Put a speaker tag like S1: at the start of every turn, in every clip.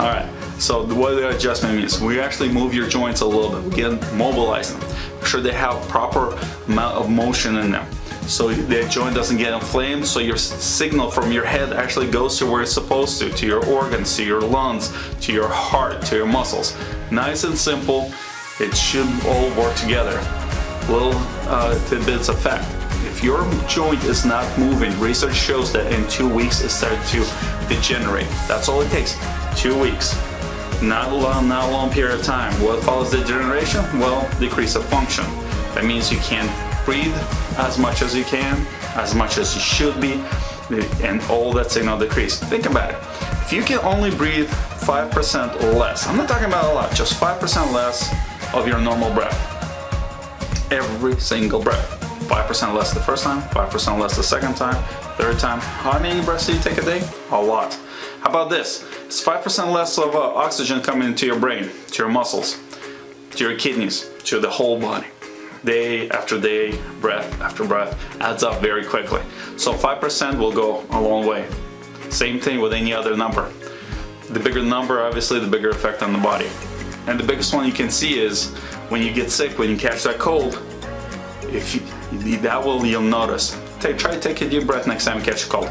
S1: Alright, so what the adjustment means, we actually move your joints a little bit, we get mobilize them, make sure they have proper amount of motion in them, so the joint doesn't get inflamed, so your signal from your head actually goes to where it's supposed to your organs, to your lungs, to your heart, to your muscles. Nice and simple, it should all work together. Little tidbits of fact. If your joint is not moving, research shows that in 2 weeks it starts to degenerate. That's all it takes, 2 weeks. Not a long period of time. What follows degeneration? Well, decrease of function. That means you can't breathe as much as you can, as much as you should be, and all that signal decrease. Think about it. If you can only breathe 5% less, I'm not talking about a lot, just 5% less of your normal breath. Every single breath. 5% less the first time, 5% less the second time, third time. How many breaths do you take a day? A lot. How about this? It's 5% less of oxygen coming into your brain, to your muscles, to your kidneys, to the whole body. Day after day, breath after breath adds up very quickly. So 5% will go a long way. Same thing with any other number. The bigger the number, obviously, the bigger effect on the body. And the biggest one you can see is when you get sick, when you catch that cold, you'll notice. Try to take a deep breath next time you catch a cold.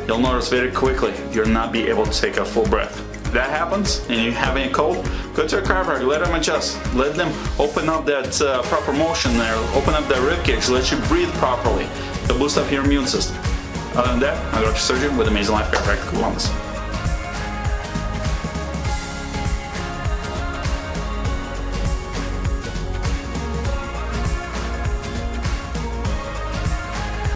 S1: You'll notice very quickly you'll not be able to take a full breath. If that happens and you're having a cold, go to a chiropractor, let them adjust. Let them open up that proper motion there, open up that rib cage, let you breathe properly to boost up your immune system. Other than that, I'm Dr. Surgeon with Amazing Life Chiropractic Wellness.